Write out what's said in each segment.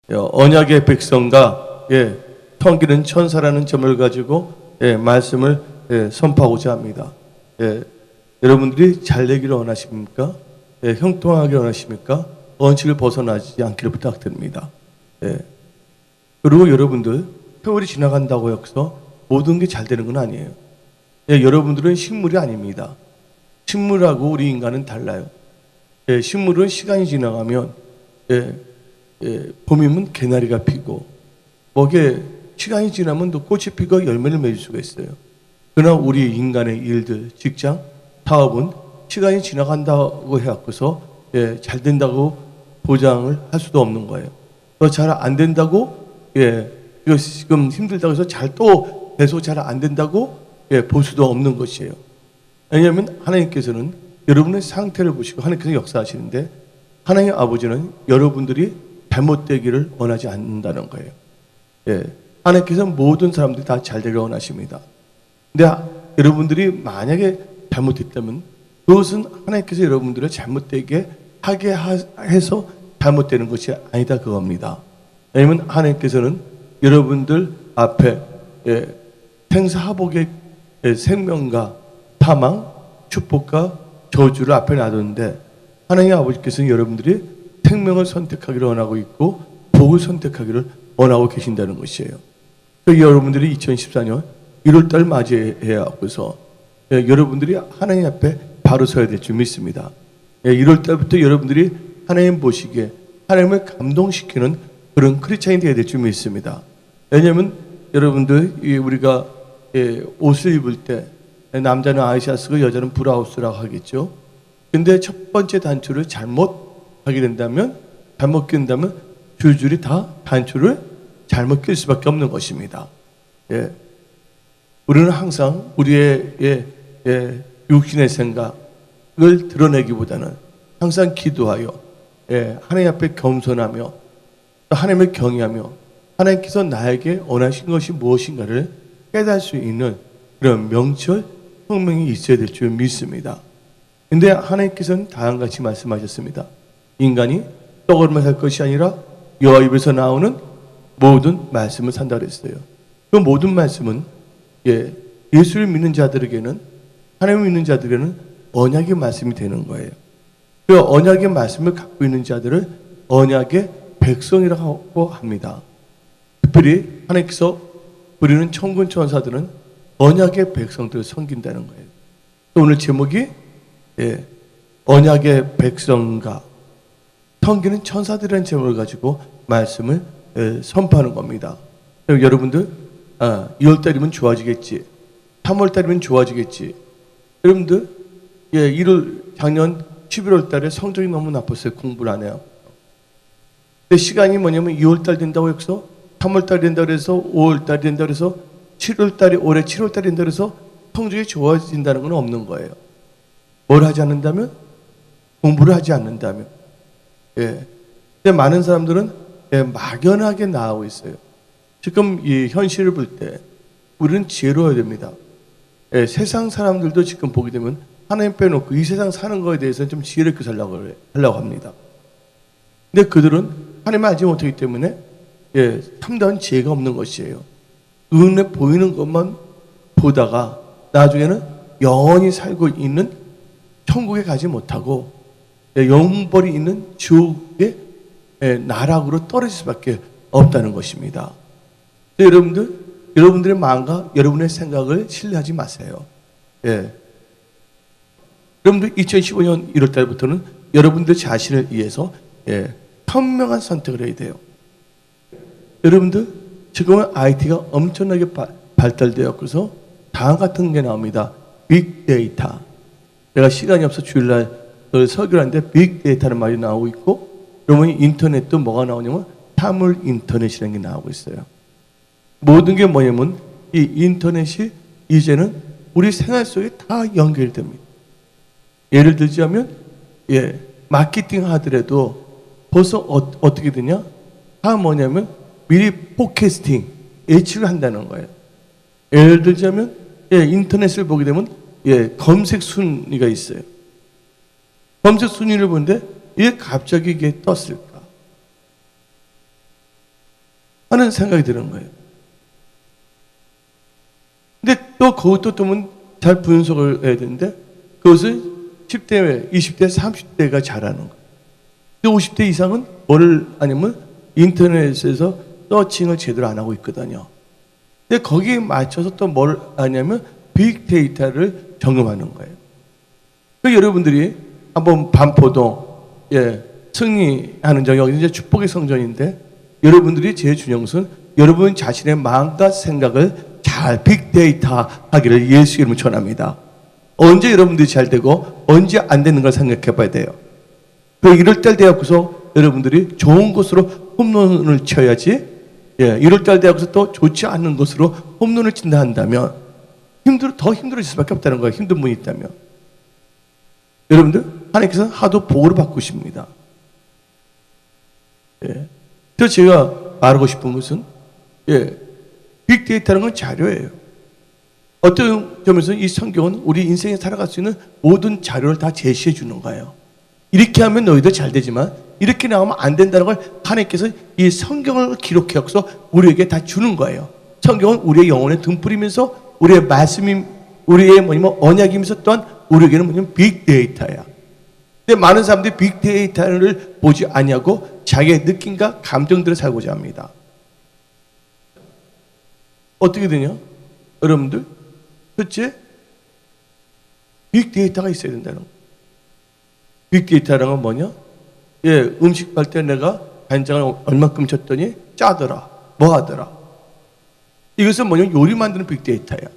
언약의 백성과 섬기는 천사라는 점을 가지고 말씀을 선포하고자 합니다. 여러분들이 잘 되기를 원하십니까? 형통하기를 원하십니까? 원칙을 벗어나지 않기를 부탁드립니다. 그리고 여러분들 세월이 지나간다고 해서 모든 게 잘 되는 건 아니에요. 여러분들은 식물이 아닙니다. 식물하고 우리 인간은 달라요. 식물은 시간이 지나가면 봄이면 개나리가 피고 뭐게 시간이 지나면 또 꽃이 피고 열매를 맺을 수가 있어요. 그러나 우리 인간의 일들, 직장, 사업은 시간이 지나간다고 해갖고서 잘 된다고 보장을 할 수도 없는 거예요. 또 잘 안 된다고 이거 지금 힘들다고 해서 또 계속 잘 안 된다고 볼 수도 없는 것이에요. 왜냐하면 하나님께서는 여러분의 상태를 보시고 하나님께서 역사하시는데 하나님 아버지는 여러분들이 잘못되기를 원하지 않는다는 거예요. 하나님께서 모든 사람들이 다 잘 되기를 원하십니다. 근데 여러분들이 만약에 잘못했다면 그것은 하나님께서 여러분들을 잘못되게 하게 해서 잘못되는 것이 아니다 그겁니다. 왜냐하면 하나님께서는 여러분들 앞에 생사하복의 생명과 사망, 축복과 저주를 앞에 놔뒀는데 하나님 아버지께서는 여러분들이 생명을 선택하기를 원하고 있고 복을 선택하기를 원하고 계신다는 것이에요. 여러분들이 2014년 1월달 맞이해서 여러분들이 하나님 앞에 바로 서야 될 줄 믿습니다. 1월달부터 여러분들이 하나님 보시기에 하나님을 감동시키는 그런 크리스찬이 되어야 될 줄 믿습니다. 왜냐하면 여러분들 우리가 옷을 입을 때 남자는 아이샤스고 여자는 브라우스라고 하겠죠. 근데 첫 번째 단추를 잘못 하게 된다면 잘못 낀다면 줄줄이 다 단추를 잘못 낄 수밖에 없는 것입니다. 우리는 항상 우리의 육신의 생각을 드러내기보다는 항상 기도하여 하나님 앞에 겸손하며 또 하나님을 경외하며 하나님께서 나에게 원하신 것이 무엇인가를 깨달을 수 있는 그런 명철, 성명이 있어야 될 줄 믿습니다. 근데 하나님께서는 다음같이 말씀하셨습니다. 인간이 떡으로만 살 것이 아니라 여호와 입에서 나오는 모든 말씀을 산다 그랬어요. 그 모든 말씀은 예수를 믿는 자들에게는 하나님을 믿는 자들에게는 언약의 말씀이 되는 거예요. 그 언약의 말씀을 갖고 있는 자들을 언약의 백성이라고 합니다. 특별히 하나님께서 우리는 천군 천사들은 언약의 백성들을 섬긴다는 거예요. 또 오늘 제목이 언약의 백성과 섬기는 천사들이라는 제목을 가지고 말씀을 선포하는 겁니다. 여러분들 2월달이면 좋아지겠지, 3월달이면 좋아지겠지. 여러분들 1월 작년 11월달에 성적이 너무 나빴어요. 공부를 안 해요. 근데 시간이 뭐냐면 2월달 된다고 해서 3월달 된다고 해서 5월달 된다고 해서 7월달이 올해 7월달이 된다고 해서 성적이 좋아진다는 건 없는 거예요. 뭘 하지 않는다면? 공부를 하지 않는다면. 근데 많은 사람들은 막연하게 나아오고 있어요. 지금 이 현실을 볼 때 우리는 지혜로워야 됩니다. 세상 사람들도 지금 보게 되면 하나님 빼놓고 이 세상 사는 거에 대해서는 좀 지혜롭게 하려고 합니다. 근데 그들은 하나님을 알지 못하기 때문에 참다운 지혜가 없는 것이에요. 눈에 보이는 것만 보다가 나중에는 영원히 살고 있는 천국에 가지 못하고 영벌이 있는 지옥의 나락으로 떨어질 수밖에 없다는 것입니다. 여러분들의 마음과 여러분의 생각을 신뢰하지 마세요. 여러분들 2015년 1월 달부터는 여러분들 자신을 위해서 현명한 선택을 해야 돼요. 여러분들 지금은 IT가 엄청나게 발달되었고서 다음 같은 게 나옵니다. 빅데이터. 내가 시간이 없어 주일날 설교를 하는데 빅데이터라는 말이 나오고 있고, 그러면 인터넷도 뭐가 나오냐면 사물 인터넷이라는 게 나오고 있어요. 모든 게 뭐냐면 이 인터넷이 이제는 우리 생활 속에 다 연결됩니다. 예를 들자면 마케팅 하더라도 벌써 어떻게 되냐? 다 뭐냐면 미리 포캐스팅, 예측을 한다는 거예요. 예를 들자면 인터넷을 보게 되면 검색 순위가 있어요. 검색 순위를 보는데 왜 갑자기 이게 떴을까? 하는 생각이 드는 거예요. 근데 또 그것도 잘 분석을 해야 되는데 그것을 10대, 20대, 30대가 잘하는 거예요. 50대 이상은 뭐를 아니면 인터넷에서 서칭을 제대로 안 하고 있거든요. 근데 거기에 맞춰서 또 뭘 하냐면 빅데이터를 점검하는 거예요. 그러니까 여러분들이 한번 반포동 승리하는 점, 여기 이제 축복의 성전인데 여러분들이 제 중요한 것은 여러분 자신의 마음과 생각을 잘 빅데이터 하기를 예수 이름으로 전합니다. 언제 여러분들이 잘 되고 언제 안 되는 걸 생각해 봐야 돼요. 이럴 때 되어서 여러분들이 좋은 곳으로 홈런을 쳐야지, 이럴 때 되어서 또 좋지 않은 곳으로 홈런을 친다 한다면 더 힘들어질 수밖에 없다는 거예요. 힘든 분이 있다면. 여러분들, 하나님께서는 하도 복을 바꾸십니다. 그래서 제가 말하고 싶은 것은, 빅데이터라는 건 자료예요. 어떤 점에서 이 성경은 우리 인생에 살아갈 수 있는 모든 자료를 다 제시해 주는 거예요. 이렇게 하면 너희도 잘 되지만 이렇게 나오면 안 된다는 걸 하나님께서 이 성경을 기록해서 우리에게 다 주는 거예요. 성경은 우리의 영혼에 등불이면서 우리의 말씀이 우리의 언약이면서 또한 우리에게는 뭐냐면 빅데이터야. 근데 많은 사람들이 빅데이터를 보지 아니하고 자기의 느낌과 감정들을 살고자 합니다. 어떻게 되냐? 여러분들, 첫째, 빅데이터가 있어야 된다는 거예요. 빅데이터라는 건 뭐냐? 음식 할 때 내가 간장을 얼마큼 쳤더니 짜더라, 뭐 하더라. 이것은 뭐냐면 요리 만드는 빅데이터야.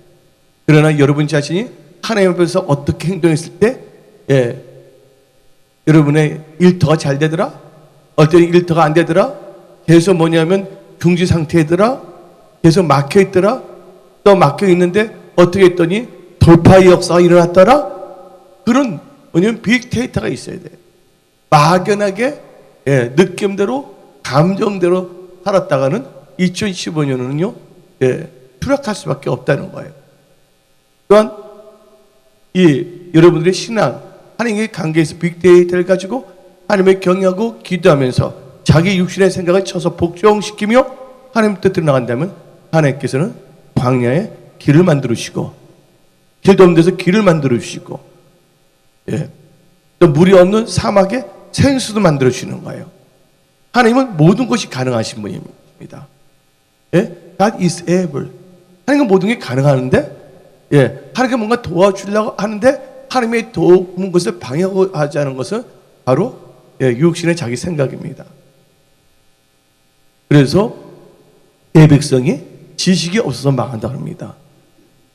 그러나 여러분 자신이 하나님 앞에서 어떻게 행동했을 때, 여러분의 일터가 잘 되더라? 어떤 일터가 안 되더라? 계속 뭐냐면 중지 상태더라? 계속 막혀 있더라? 또 막혀 있는데 어떻게 했더니 돌파의 역사가 일어났더라? 그런 뭐냐면 빅데이터가 있어야 돼. 막연하게 느낌대로 감정대로 살았다가는 2015년은요 추락할 수밖에 없다는 거예요. 또한 여러분들의 신앙, 하나님의 관계에서 빅데이터를 가지고 하나님의 경외하고 기도하면서 자기 육신의 생각을 쳐서 복종시키며 하나님 뜻대로 나간다면 하나님께서는 광야에 길을 만들어 주시고 길도 없는 데서 길을 만들어 주시고 또 물이 없는 사막에 생수도 만들어 주시는 거예요. 하나님은 모든 것이 가능하신 분입니다. God is able. 하나님은 모든 게 가능하는데 하나님께 뭔가 도와주려고 하는데 하나님의 도움은 것을 방해하지 않은 것은 바로 육신의 자기 생각입니다. 그래서 내 백성이 지식이 없어서 망한다고 합니다.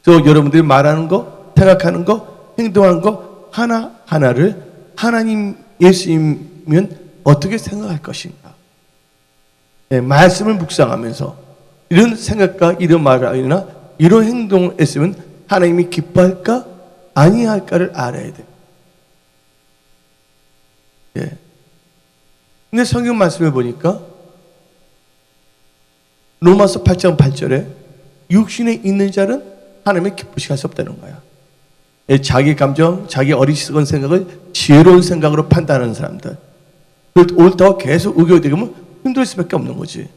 그래서 여러분들이 말하는 거, 생각하는 거, 행동하는 거 하나하나를 하나님 예수님이면 어떻게 생각할 것인가. 말씀을 묵상하면서 이런 생각과 이런 말이나 이런 행동을 했으면 하나님이 기뻐할까 아니할까를 알아야 돼요. 근데 성경 말씀을 보니까 로마서 8장 8절에 육신에 있는 자는 하나님의 기쁘시게 할 수 없다는 거야. 자기 감정, 자기 어리석은 생각을 지혜로운 생각으로 판단하는 사람들, 옳다고 계속 의교되면 힘들 수밖에 없는 거지.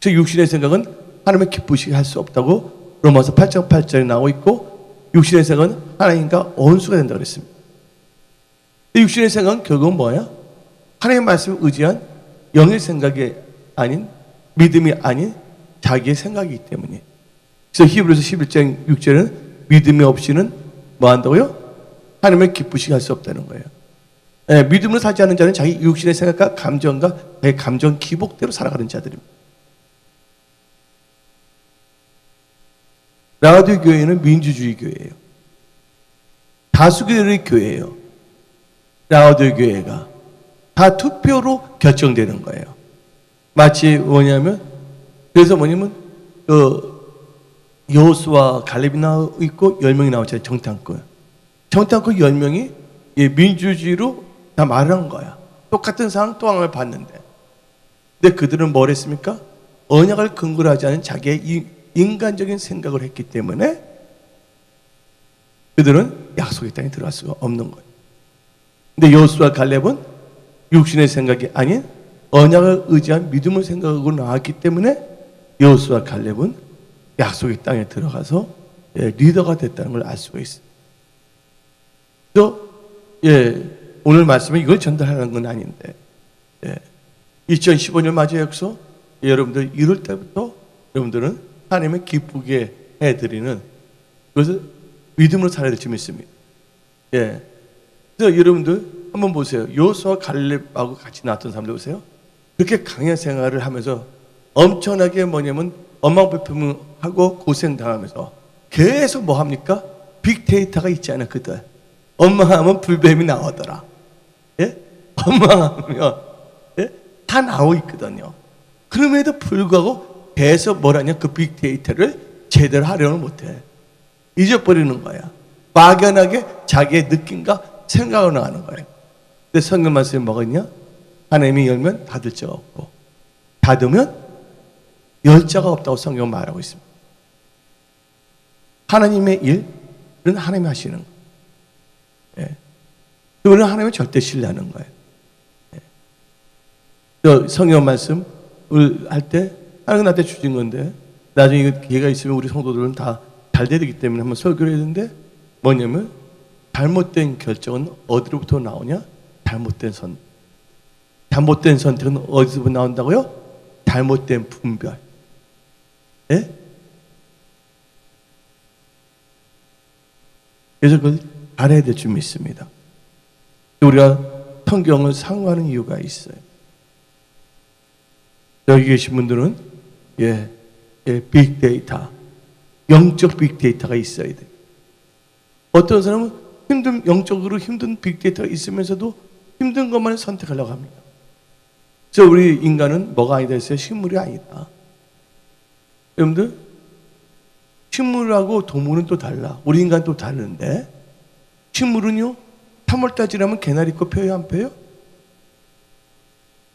그래서 육신의 생각은 하나님의 기쁘시게 할 수 없다고 로마서 8장 8절에 나오고 있고, 육신의 생각은 하나님과 원수가 된다고 그랬습니다. 육신의 생각은 결국은 뭐야? 하나님의 말씀을 의지한 영의 생각이 아닌, 믿음이 아닌 자기의 생각이기 때문에. 그래서 히브리서 11장 6절에는 믿음이 없이는 뭐 한다고요? 하나님을 기쁘시게 할 수 없다는 거예요. 믿음으로 살지 않는 자는 자기 육신의 생각과 감정과 자기 감정 기복대로 살아가는 자들입니다. 라오디게 교회는 민주주의 교회예요. 다수결의 교회예요. 라오디게 교회가 다 투표로 결정되는 거예요. 마치 뭐냐면, 그래서 뭐냐면 여호수아 갈렙이 나와 있고 10명이 나왔잖아요. 정탐꾼 10명이 민주주의로 다 말을 한 거야. 똑같은 상황 또 하나를 봤는데, 근데 그들은 뭘 했습니까? 언약을 근거로 하지 않은 자기의 인간적인 생각을 했기 때문에 그들은 약속의 땅에 들어갈 수가 없는 거예요. 근데 여호수아 갈렙은 육신의 생각이 아닌 언약을 의지한 믿음의 생각으로 나왔기 때문에 여호수아 갈렙은 약속의 땅에 들어가서 리더가 됐다는 걸 알 수가 있어요. 또 오늘 말씀은 이걸 전달하는 건 아닌데 2015년 맞이역서 여러분들 1월 때부터 여러분들은 하나님을 기쁘게 해드리는 그것을 믿음으로 살아야 될 점이 있습니다. 그래서 여러분들 한번 보세요. 여호수아 갈렙하고 같이 나왔던 사람들 보세요. 그렇게 강연 생활을 하면서 엄청나게 뭐냐면 엉망불평하고 고생당하면서 계속 뭐 합니까? 빅데이터가 있지 않아 그들. 엉망하면 불뱀이 나오더라. 엉망하면 다 나오고 있거든요. 그럼에도 불구하고 계속 뭐라냐 그 빅데이터를 제대로 활용을 못해. 잊어버리는 거야. 막연하게 자기의 느낌과 생각을 나가는 거예요. 근데 성경 말씀이 뭐가 있냐? 하나님이 열면 닫을 자가 없고 닫으면 열 자가 없다고 성경은 말하고 있습니다. 하나님의 일은 하나님이 하시는 거예요. 그거는 하나님을 절대 신뢰하는 거예요. 성경 말씀을 할 때 하나님 나한테 주신 건데 나중에 기회가 있으면 우리 성도들은 다 잘 되기 때문에 한번 설교를 해야 되는데 뭐냐면 잘못된 결정은 어디로부터 나오냐? 잘못된 선택은 어디서부터 나온다고요? 잘못된 분별. 그래서 그걸 알아야 될 줄 믿습니다. 우리가 성경을 상고하는 이유가 있어요. 여기 계신 분들은 빅데이터, 영적 빅데이터가 있어야 돼요. 어떤 사람은 영적으로 힘든 빅데이터가 있으면서도 힘든 것만 선택하려고 합니다. 그래서 우리 인간은 뭐가 아니다 했어요? 식물이 아니다. 여러분들 식물하고 동물은 또 달라. 우리 인간 또 다른데 식물은요 3월달 지나면 개나리꽃 펴요 안 펴요?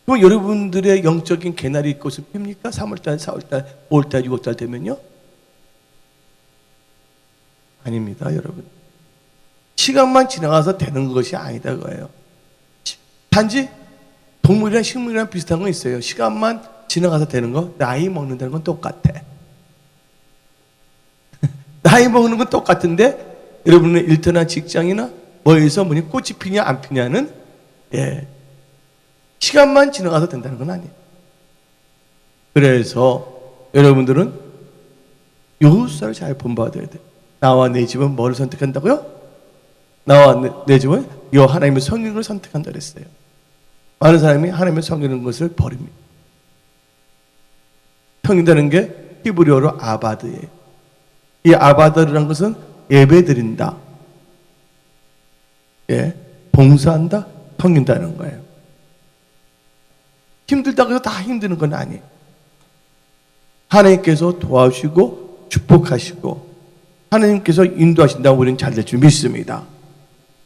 그럼 여러분들의 영적인 개나리꽃을 핍니까? 3월달, 4월달, 5월달, 6월달 되면요? 아닙니다 여러분. 시간만 지나가서 되는 것이 아니다 그거예요. 단지 동물이랑 식물이랑 비슷한 건 있어요. 시간만 지나가서 되는 거, 나이 먹는다는 건 똑같아. 나이 먹는 건 똑같은데 여러분의 일터나 직장이나 뭐에서 뭐니 꽃이 피냐 안 피냐는 시간만 지나가서 된다는 건 아니에요. 그래서 여러분들은 여호수아를 잘 본받아야 돼요. 나와 내 집은 뭐를 선택한다고요? 나와 내 집은 여 하나님의 성령을 선택한다 그랬어요. 많은 사람이 하나님의 성령인 것을 버립니다. 성령이라는 게 히브리어로 아바드예요. 이 아바드라는 것은 예배드린다, 봉사한다, 섬긴다는 거예요. 힘들다고 해서 다 힘드는 건 아니에요. 하나님께서 도와주시고 축복하시고 하나님께서 인도하신다고 우리는 잘 될 줄 믿습니다.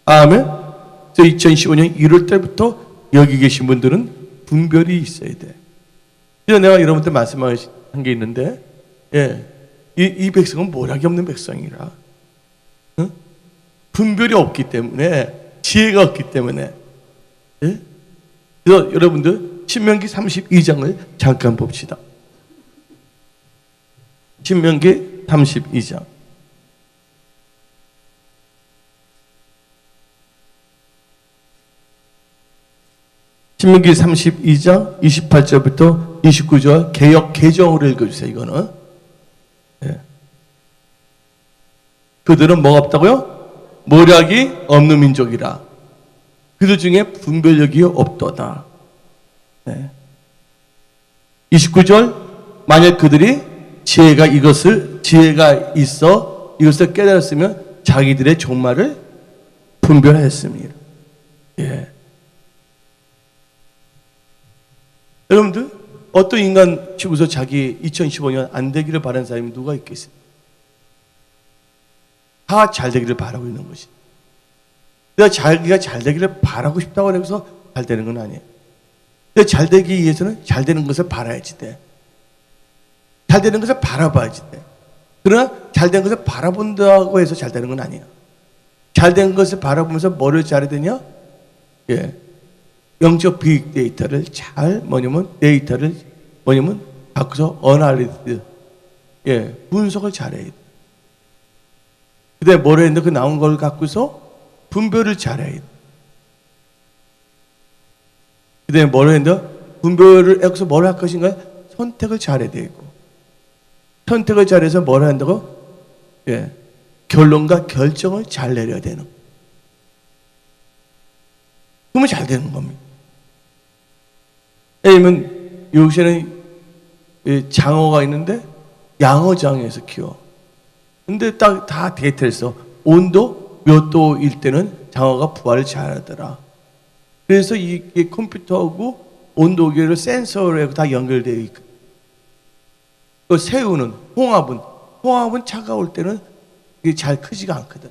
아멘. 2015년 1월 때부터 여기 계신 분들은 분별이 있어야 돼. 그래서 내가 여러분한테 말씀한 게 있는데 이 백성은 모락이 없는 백성이라 분별이 없기 때문에 지혜가 없기 때문에 그래서 여러분들 신명기 32장을 잠깐 봅시다. 신명기 32장 신명기 32장 28절부터 29절 개역 개정으로 읽어주세요. 이거는 그들은 뭐가 없다고요? 모략이 없는 민족이라. 그들 중에 분별력이 없도다. 29절 만약 그들이 지혜가 있어 이것을 깨달았으면 자기들의 종말을 분별했습니다. 여러분들 어떤 인간 치고서 자기 2015년 안 되기를 바라는 사람이 누가 있겠어요? 다 잘 되기를 바라고 있는 것이. 내가 자기가 잘 되기를 바라고 싶다고 해서 잘 되는 건 아니에요. 근데 잘 되기 위해서는 잘 되는 것을 바라야지 돼. 잘 되는 것을 바라봐야지 돼. 그러나 잘 된 것을 바라본다고 해서 잘 되는 건 아니에요. 잘 된 것을 바라보면서 뭐를 잘해야 되냐? 영적 빅데이터를 잘 데이터를 갖고서 어나리스, 분석을 잘해야 돼. 그다음에 뭐라 했는데 그 나온 걸 갖고서 분별을 잘해야 돼. 그다음에 뭐라 했는데 분별을 해서 뭘 할 것인가? 선택을 잘해야 되고, 선택을 잘해서 뭘 한다고? 결론과 결정을 잘 내려야 되는 거예요. 그러면 잘 되는 겁니다. 왜냐면 요새는 장어가 있는데 양어장에서 키워. 근데 딱 다 데이터에서 온도 몇 도일 때는 장어가 부화를 잘하더라. 그래서 이게 컴퓨터하고 온도계를 센서로 다 연결되어 있고, 또 새우는 홍합은 차가울 때는 이게 잘 크지가 않거든.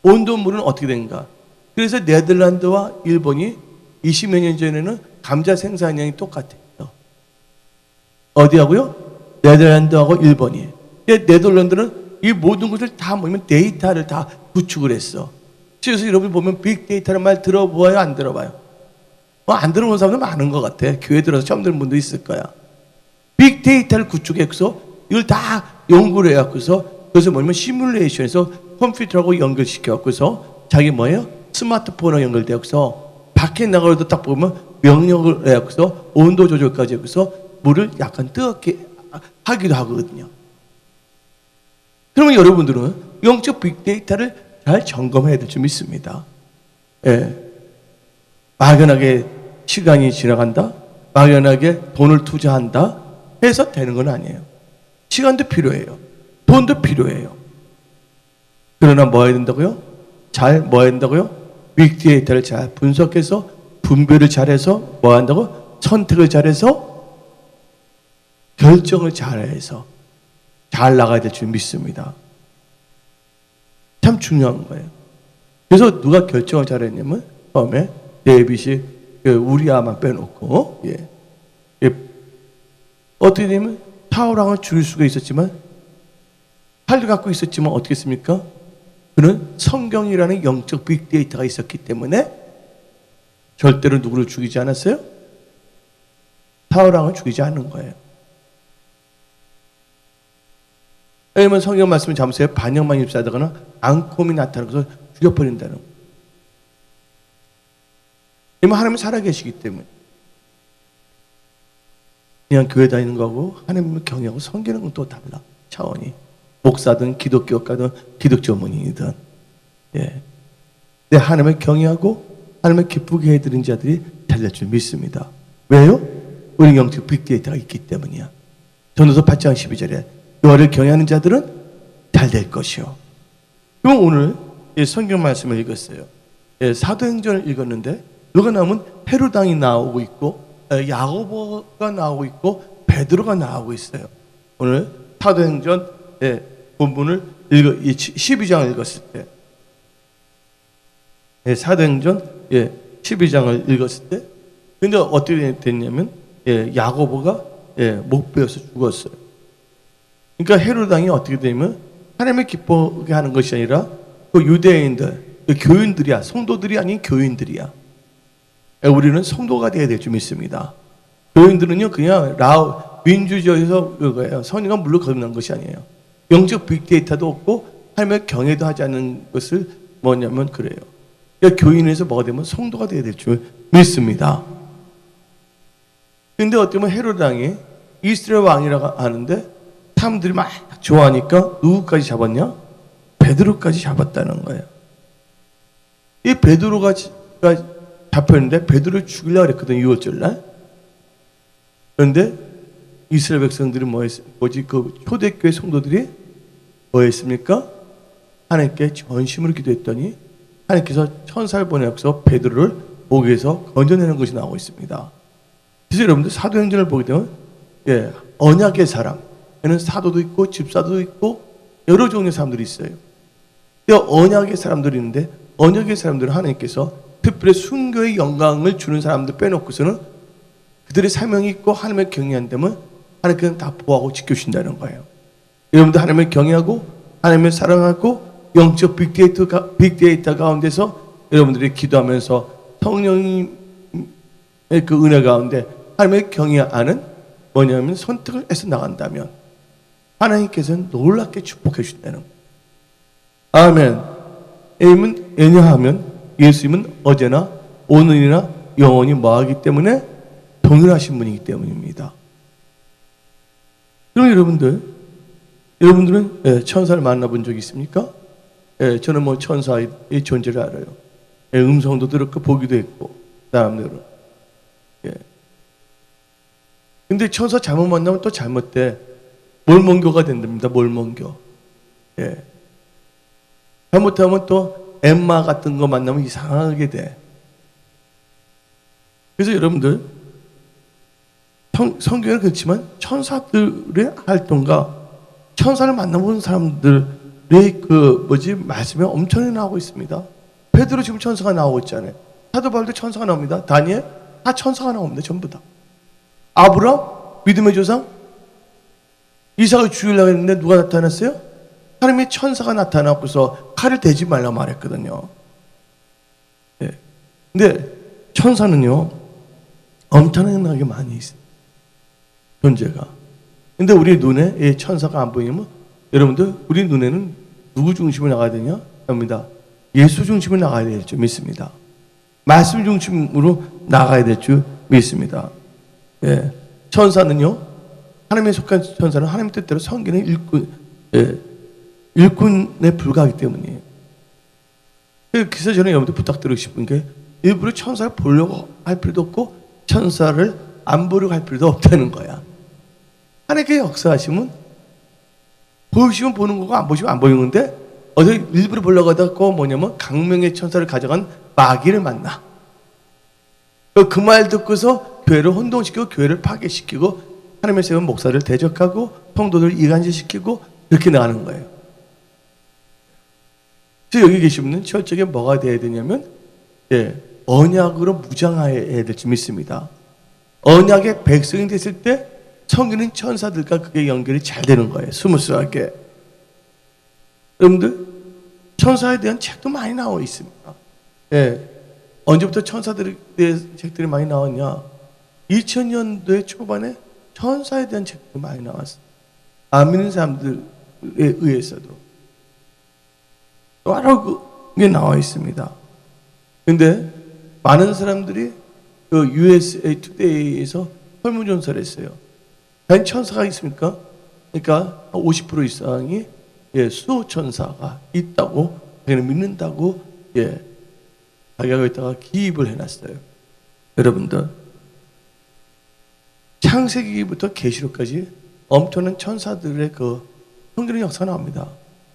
온도물은 어떻게 되는가? 그래서 네덜란드와 일본이 20몇 년 전에는 감자 생산량이 똑같아요. 어디하고요? 네덜란드하고 일본이. 네덜란드는 이 모든 것을 다 모이면 데이터를 다 구축을 했어. 그래서 여러분 보면 빅데이터라는 말 들어보아요, 안 들어봐요? 안 들어본 사람도 많은 것 같아. 교회 들어서 처음 들은 분도 있을 거야. 빅데이터를 구축해서 이걸 다 연구를 해갖고서 그래서 뭐냐면 시뮬레이션에서 컴퓨터하고 연결시켜갖고서 자기 뭐예요? 스마트폰하고 연결되어서 밖에 나가서도 딱 보면 명령을 해갖고서 온도 조절까지 해서 물을 약간 뜨겁게 하기도 하거든요. 그러면 여러분들은 영적 빅데이터를 잘 점검해야 될 줄 믿습니다. 막연하게 시간이 지나간다, 막연하게 돈을 투자한다 해서 되는 건 아니에요. 시간도 필요해요. 돈도 필요해요. 그러나 뭐 해야 된다고요? 뭐 해야 된다고요? 빅데이터를 잘 분석해서 분별을 잘해서 뭐 한다고? 선택을 잘해서 결정을 잘해서 잘 나가야 될 줄 믿습니다. 참 중요한 거예요. 그래서 누가 결정을 잘했냐면 처음에 데이빗이 우리아만 빼놓고 어떻게 되면 타오랑을 줄일 수가 있었지만 팔을 갖고 있었지만 어떻게 했습니까? 그는 성경이라는 영적 빅데이터가 있었기 때문에 절대로 누구를 죽이지 않았어요? 타오랑을 죽이지 않는 거예요. 왜냐면 성경 말씀을 잠수해 반역만 입사하다거나 앙콤이 나타나서 죽여버린다는 거예요. 왜냐면 하나님은 살아계시기 때문에. 그냥 교회 다니는 거하고 하나님을 경외하고 섬기는 건 또 달라. 차원이. 목사든 기독교가든 기독교문이든. 근데 하나님을 경외하고 하나님을 기쁘게 해드린 자들이 잘 될 줄 믿습니다. 왜요? 우리 영적 빅데이터가 있기 때문이야. 전도서 8장 12절에 너를 경외하는 자들은 잘 될 것이요. 그럼 오늘 성경 말씀을 읽었어요. 사도행전을 읽었는데 누가 나오면 헤로당이 나오고 있고 야고보가 나오고 있고 베드로가 나오고 있어요. 오늘 사도행전 본문을 12장을 읽었을 때 사도행전 12장을 읽었을 때 근데 어떻게 됐냐면 야고보가 못 베어서 죽었어요. 그러니까 헤로당이 어떻게 되면 하나님을 기쁘게 하는 것이 아니라 그 유대인들, 그 교인들이야. 성도들이 아닌 교인들이야. 우리는 성도가 되어야 될 줄 믿습니다. 교인들은요 그냥 민주주의에서 그거예요. 선의가 물로 거듭난 것이 아니에요. 영적 빅데이터도 없고 하나님의 경외도 하지 않는 것을 뭐냐면 그래요. 그러니까 교인에서 뭐가 되면 성도가 되어야 될 줄 믿습니다. 근데 어떻게 보면 헤로당이 이스라엘 왕이라고 하는데 사람들이 막 좋아하니까 누구까지 잡았냐? 베드로까지 잡았다는 거예요. 이 베드로가 잡혔는데 베드로를 죽이려고 그랬거든, 6월절 날. 그런데 이스라엘 백성들이 그 초대교회 성도들이 뭐 했습니까? 하나님께 전심으로 기도했더니 하나님께서 천사를 보내서 베드로를 목에서 건져내는 것이 나오고 있습니다. 그래서 여러분들 사도행전을 보게 되면 언약의 사람, 에는 사도도 있고 집사도 있고 여러 종류의 사람들이 있어요. 언약의 사람들이 있는데 언약의 사람들은 하나님께서 특별히 순교의 영광을 주는 사람들 빼놓고서는 그들의 사명이 있고 하나님을 경외한다면 하나님께서는 다 보호하고 지켜주신다는 거예요. 여러분들 하나님을 경외하고 하나님을 사랑하고 영적 빅데이터 가운데서 여러분들이 기도하면서 성령의 그 은혜 가운데 하나님을 경외하는 뭐냐면 선택을 해서 나간다면 하나님께서는 놀랍게 축복해 주신다는 거예요. 아멘. 왜냐하면 예수님은 어제나 오늘이나 영원히 뭐하기 때문에 동일하신 분이기 때문입니다. 그럼 여러분들은 천사를 만나본 적이 있습니까? 저는 뭐 천사의 존재를 알아요. 음성도 들었고 보기도 했고 사람들은. 근데 천사 잘못 만나면 또 잘못돼. 몰몬교가 된답니다. 몰몬교. 잘못하면 또 엠마 같은 거 만나면 이상하게 돼. 그래서 여러분들 성경은 그렇지만 천사들의 활동과 천사를 만나본 사람들의 말씀에 엄청나게 나오고 있습니다. 베드로 지금 천사가 나오고 있잖아요. 사도 바울도 천사가 나옵니다. 다니엘 다 천사가 나옵니다. 전부 다. 아브람 믿음의 조상 이삭을 죽이려고 했는데 누가 나타났어요? 하나님의 천사가 나타나고서 칼을 대지 말라 말했거든요. 근데 천사는요 엄청나게 많이 있어요. 존재가. 근데 우리 눈에 이 천사가 안 보이면 여러분들 우리 눈에는 누구 중심으로 나가야 되냐? 합니다. 예수 중심으로 나가야 될 줄 믿습니다. 말씀 중심으로 나가야 될 줄 믿습니다. 천사는요 하나님에 속한 천사는 하나님 뜻대로 성경의 일꾼에 불과하기 때문이에요. 그래서 저는 여러분들 부탁드리고 싶은 게 일부러 천사를 보려고 할 필요도 없고 천사를 안 보려고 할 필요도 없다는 거야. 하나님께 역사하시면 보시면 보는 거고 안 보시면 안 보이는 건데 어디 일부러 보려고 하다가 뭐냐면 강명의 천사를 가져간 마귀를 만나. 그 말 듣고서 교회를 혼동시키고 교회를 파괴시키고 하나님의 세운 목사를 대적하고 성도들을 이간질시키고 이렇게 나가는 거예요. 그래서 여기 계신 분은 철저하게 뭐가 돼야 되냐면 언약으로 무장해야 될지 믿습니다. 언약의 백성이 됐을 때 성경은 천사들과 그게 연결이 잘 되는 거예요. 스무스하게. 여러분들 천사에 대한 책도 많이 나와 있습니다. 언제부터 천사들에 대한 책들이 많이 나왔냐? 2000년도의 초반에 천사에 대한 책들이 많이 나왔어요. 안 믿는 사람들에 의해서도 여러 게 나와 있습니다. 근데 많은 사람들이 그 USA Today에서 설문조사를 했어요. 과연 천사가 있습니까? 그러니까 50% 이상이 수호천사가 있다고 자기는 믿는다고 자기가 여기다가 기입을 해놨어요. 여러분들 창세기부터 계시록까지 엄청난 천사들의 그 성경의 역사가 나옵니다.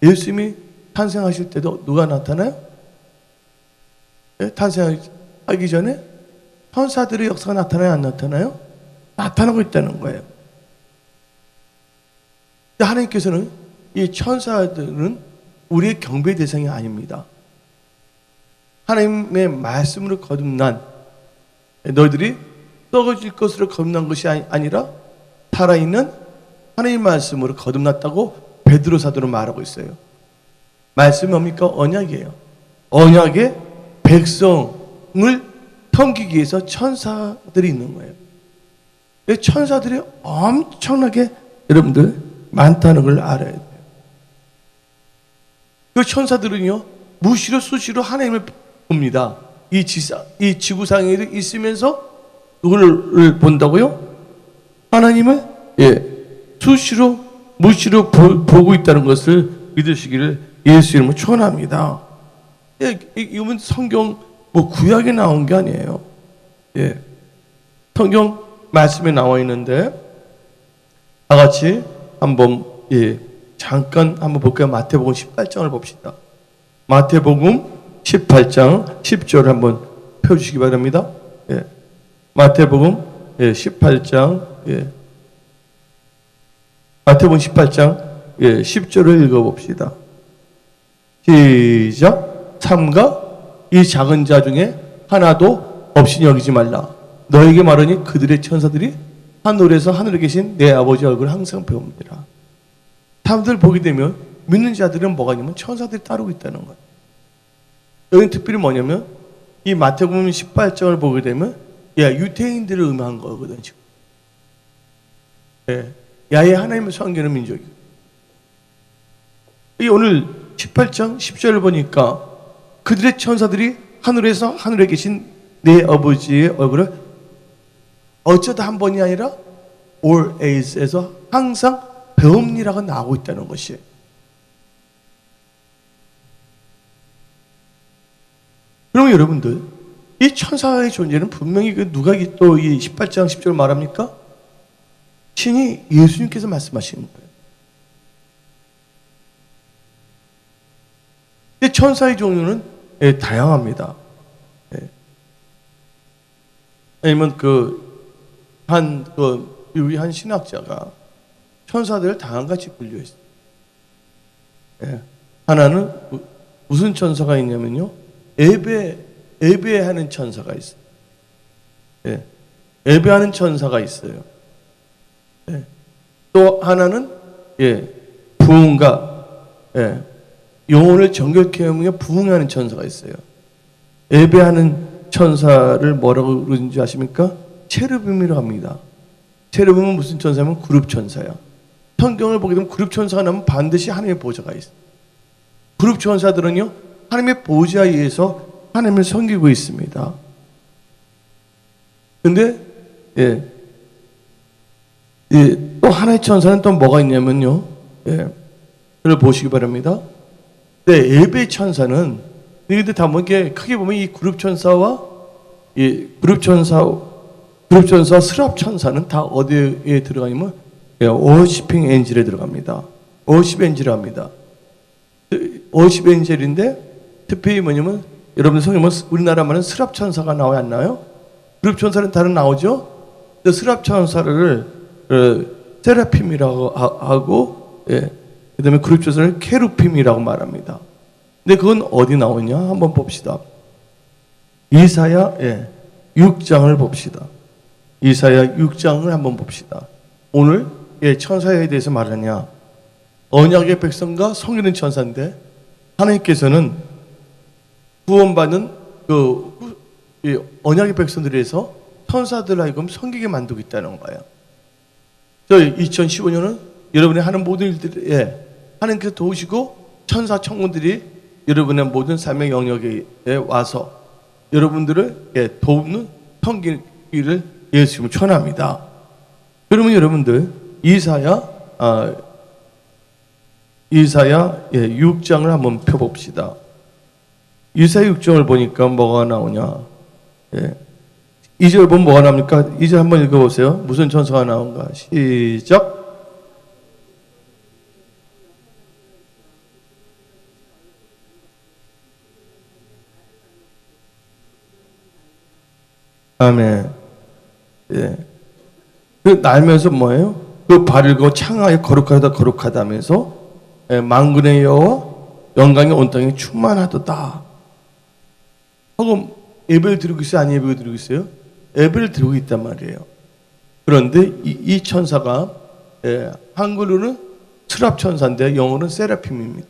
예수님이 탄생하실 때도 누가 나타나요? 탄생하기 전에 천사들의 역사가 나타나요? 안 나타나요? 나타나고 있다는 거예요. 하나님께서는 이 천사들은 우리의 경배 대상이 아닙니다. 하나님의 말씀으로 거듭난 너희들이 썩어질 것으로 거듭난 것이 아니라 살아있는 하나님의 말씀으로 거듭났다고 베드로 사도는 말하고 있어요. 말씀이 뭡니까? 언약이에요. 언약의 백성을 섬기기 위해서 천사들이 있는 거예요. 천사들이 엄청나게 여러분들 많다는 걸 알아야 돼요. 그 천사들은요 무시로 수시로 하나님을 봅니다. 이 지구상에 있으면서 누구를 본다고요? 하나님을 수시로 무시로 보고 있다는 것을 믿으시기를 예수 이름으로 축원합니다. 이건 성경 구약에 나온 게 아니에요. 성경 말씀에 나와 있는데 다 같이 한번 잠깐 한번 볼까요? 마태복음 18장을 봅시다. 마태복음 18장 10절을 한번 펴주시기 바랍니다. 마태복음 18장 마태복음 18장 10절을 읽어봅시다. 시작. 삼가 이 작은 자 중에 하나도 없이 여기지 말라. 너에게 말하니 그들의 천사들이 하늘에서 하늘에 계신 내 아버지 얼굴을 항상 배웁니다. 사람들 보게 되면 믿는 자들은 뭐가 있냐면 천사들이 따르고 있다는 거예요. 여기는 특별히 뭐냐면 이 마태복음 18장을 보게 되면 유태인들을 의미한 거거든요. 지금. 예, 야외 하나님을 섬기는 민족이에요. 이 오늘 18장 10절을 보니까 그들의 천사들이 하늘에서 하늘에 계신 내 아버지의 얼굴을 어쩌다 한 번이 아니라 always에서 항상 배움이라고 나오고 있다는 것이에요. 그럼 여러분들, 이 천사의 존재는 분명히 누가 또 이 18장 10절 말합니까? 신이 예수님께서 말씀하시는 거예요. 이 천사의 종류는 다양합니다. 아니면 우리 한 신학자가 천사들을 다양같이 분류했어요. 하나는 무슨 천사가 있냐면요, 예배하는 천사가 있어요. 예배하는 천사가 있어요. 또 하나는 부흥가, 영혼을 정결케 하며 부흥하는 천사가 있어요. 예배하는 천사를 뭐라고 그러는지 아십니까? 체르빔이라고 합니다. 체르빔은 무슨 천사냐면 그룹 천사야. 성경을 보게 되면 그룹 천사가 나면 반드시 하나님의 보좌가 있어요. 그룹 천사들은요, 하나님의 보좌에 의해서 하나님을 섬기고 있습니다. 근데 또 하나의 천사는 또 뭐가 있냐면요, 그걸 보시기 바랍니다. 예배 천사는, 근데 다 이렇게 크게 보면 이 그룹 천사와 그룹 천사와 스랍 천사는 다 어디에 들어가냐면 워시핑 엔젤에 들어갑니다. 워십 엔젤을 합니다. 워십 엔젤인데 특별히 뭐냐면, 여러분들 성경은 우리나라 말은 스랍 천사가 나와야 안 나와요? 그룹 천사는 다른 나오죠? 스랍 천사를 세라핌이라고 하고, 그 다음에 그룹 천사를 케루핌이라고 말합니다. 근데 그건 어디 나오냐? 한번 봅시다. 이사야 6장을 봅시다. 이사야 6장을 한번 봅시다. 오늘 천사에 대해서 말하냐? 언약의 백성과 섬기는 천사인데, 하나님께서는 구원받는 언약의 백성들에서 천사들 하여금 섬기게 만들고 있다는 거예요. 저희 2015년은 여러분이 하는 모든 일들에 하나님께서 도우시고 천사 천군들이 여러분의 모든 삶의 영역에 와서 여러분들을 도우는 섬기기를 예수님을 전합니다. 그러면 여러분들 이사야 6장을 한번 펴봅시다. 이사야 6장을 보니까 뭐가 나오냐? 2절 보면 뭐가 나옵니까? 2절 한번 읽어보세요. 무슨 천사가 나온가? 시작. 아멘. 그 날면서 뭐예요? 그 발을 그 창하에 거룩하다 하면서 만군의 여호와 영광이 온 땅에 충만하도다 하고 예배를 드리고 있어요? 아니 예배를 드리고 있어요? 예배를 드리고 있단 말이에요. 그런데 이 천사가 한글로는 스랍 천사인데 영어는 세라핌입니다.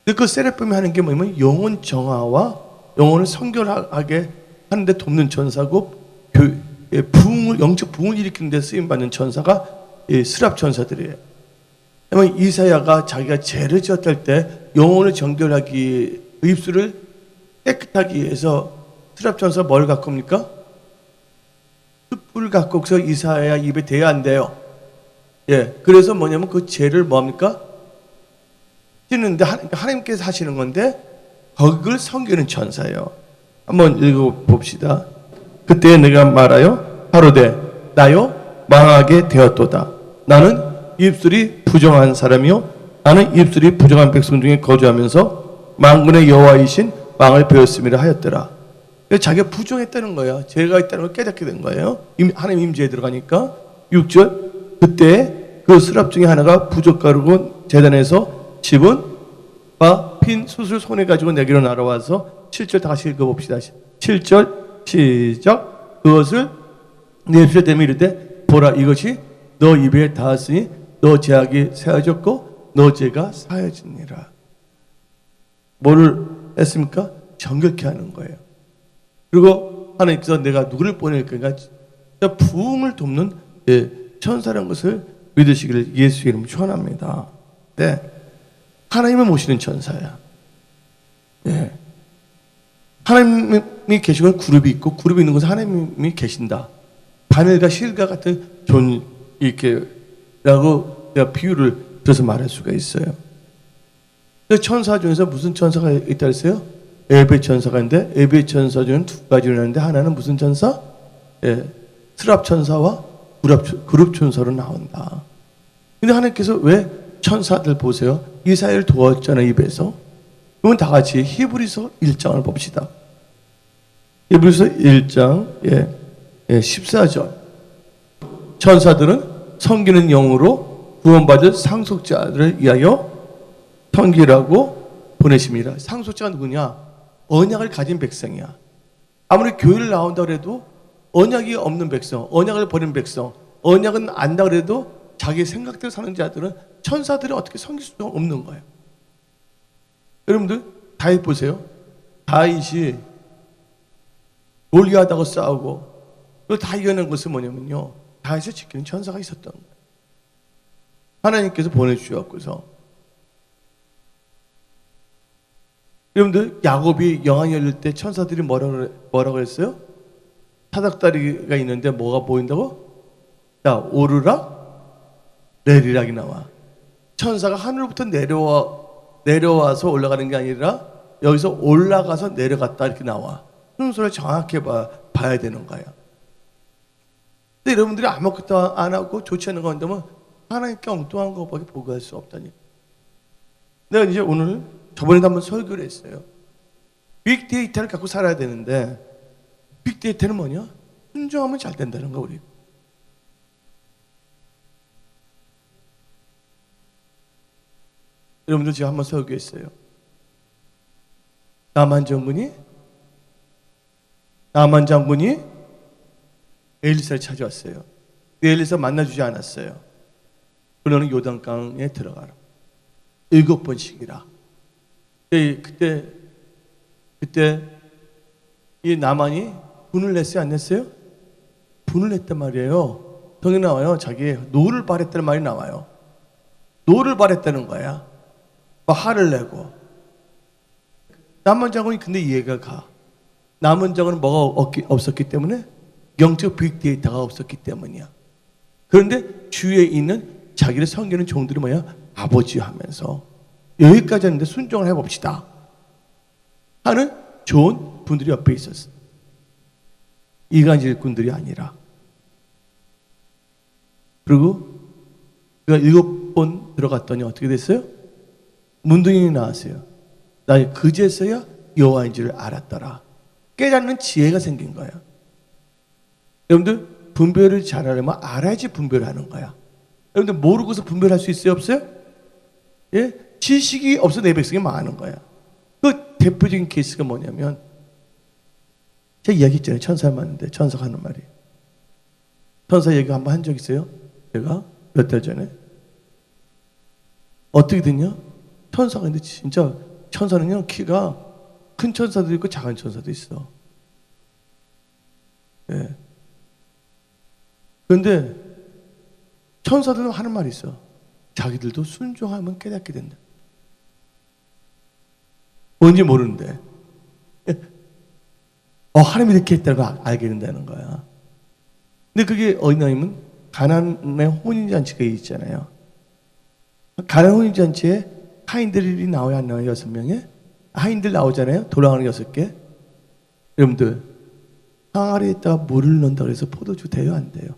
근데 그 세라핌이 하는 게 뭐냐면 영혼 정화와 영혼을 성결하게 하는데 돕는 천사고, 영적 부흥을 일으키는 데 쓰임받는 천사가 스랍 천사들이에요. 이사야가 자기가 죄를 지었을 때 영혼을 정결하기, 입술을 깨끗하기 위해서 스랍 천사가 뭘 갖고 옵니까? 숯불 갖고서 이사야 입에 대야 안 돼요. 그래서 뭐냐면 그 죄를 뭡니까? 씻는데 하나님께서 하시는 건데 그걸 섬기는 천사예요. 한번 읽어봅시다. 그때 내가 말하여 가로되 나요 망하게 되었도다. 나는 입술이 부정한 사람이요 나는 입술이 부정한 백성 중에 거주하면서 만군의 여호와이신 왕을 배웠음이라 하였더라. 자기가 부정했다는 거야. 죄가 있다는 걸 깨닫게 된 거예요. 하나님 임재에 들어가니까. 6절 그때 그 수랍 중에 하나가 부젓가루고 제단에서 집은 핀 숯을 손에 가지고 내게로 날아와서 7절 다시 읽어봅시다. 7절 시작. 그것을 내 입술에 대며 이르되 보라 이것이 너 입에 닿았으니 너 죄악이 세어졌고 너 죄가 사해지니라. 뭐를 했습니까? 정결케 하는 거예요. 그리고 하나님께서 내가 누구를 보낼 건가? 부흥을 돕는 천사라는 것을 믿으시기를 예수의 이름으로 축원합니다. 네, 하나님을 모시는 천사야. 네, 하나님이 계시고 그룹이 있고 그룹이 있는 곳에 하나님이 계신다. 바늘과 실과 같은 존 이렇게라고 내가 비유를 들어서 말할 수가 있어요. 천사 중에서 무슨 천사가 있다 했어요? 엘베 천사가 있는데 엘베 천사 중에는 두 가지를 나는데 하나는 무슨 천사? 예, 스랍 천사와 그룹 천사로 나온다. 근데 하나님께서 왜 천사들 보세요? 이사야를 도왔잖아요, 입에서. 그러면 다 같이 히브리서 1장을 봅시다. 히브리서 1장 14절. 천사들은 섬기는 영으로 구원받을 상속자들을 위하여 섬기라고 보내십니다. 상속자가 누구냐? 언약을 가진 백성이야. 아무리 교회를 나온다고 해도 언약이 없는 백성, 언약을 버린 백성, 언약은 안다 그래도 자기 생각대로 사는 자들은 천사들이 어떻게 섬길 수가 없는 거예요. 여러분들 다윗 보세요. 다윗이 골리앗하고 싸우고 그걸 다 이겨낸 것은 뭐냐면요, 다윗을 지키는 천사가 있었던 거예요. 하나님께서 보내주셔서. 여러분들 야곱이 영안이 열릴 때 천사들이 뭐라고 했어요? 사닥다리가 있는데 뭐가 보인다고? 자, 오르락 내리락이 나와. 천사가 하늘부터 내려와서 올라가는 게 아니라 여기서 올라가서 내려갔다 이렇게 나와. 순서를 정확히 봐야 되는 거야. 근데 여러분들이 아무것도 안 하고 좋지 않은 가운데 면 하나님께 엉뚱한 것밖에 보고할 수 없다니. 내가 이제 오늘 저번에도 한번 설교를 했어요. 빅데이터를 갖고 살아야 되는데 빅데이터는 뭐냐? 순종하면 잘 된다는 거 우리. 여러분들 제가 한번 설교했어요. 나만 장군이 엘리사를 찾아왔어요. 엘리사 만나주지 않았어요. 너는 요단강에 들어가라. 7번씩이라. 그때 이 나만이 분을 냈어요, 안 냈어요? 분을 냈단 말이에요. 성경 나와요. 자기 노를 바랬다는 말이 나와요. 노를 바랬다는 거야. 화를 내고. 남은 장군이 근데 이해가 가. 남은 장군은 뭐가 없었기 때문에 영적 빅데이터가 없었기 때문이야. 그런데 주위에 있는 자기를 섬기는 종들이 뭐야? 아버지 하면서 여기까지 하는데 순종을 해봅시다 하는 좋은 분들이 옆에 있었어. 이간질 군들이 아니라. 그리고 그가 7번 들어갔더니 어떻게 됐어요? 문둥이 나왔어요. 나 그제서야 여호와인 줄 알았더라. 깨닫는 지혜가 생긴 거야. 여러분들 분별을 잘하려면 알아야지 분별하는 거야. 여러분들 모르고서 분별할 수 있어요, 없어요? 예? 지식이 없어 내 백성이 망하는 거야. 그 대표적인 케이스가 뭐냐면 제가 이야기했잖아요. 천사 만났는데 천사가 하는 말이. 천사 얘기 한번 한 적 있어요? 제가 몇 달 전에. 어떻게 됐냐? 천사가 근데 진짜 천사는요 키가 큰 천사도 있고 작은 천사도 있어. 예. 그런데 천사들은 하는 말이 있어. 자기들도 순종하면 깨닫게 된다. 뭔지 모르는데 하나님이 이렇게 했다고 알게 된다는 거야. 근데 그게 어디냐면 가나안의 혼인잔치가 있잖아요. 가나안 혼인잔치에 하인들이 나와야 안 나와요? 6명에? 하인들 나오잖아요. 돌아가는 6개. 여러분들 항아리에다가 물을 넣는다고 해서 포도주 돼요? 안 돼요?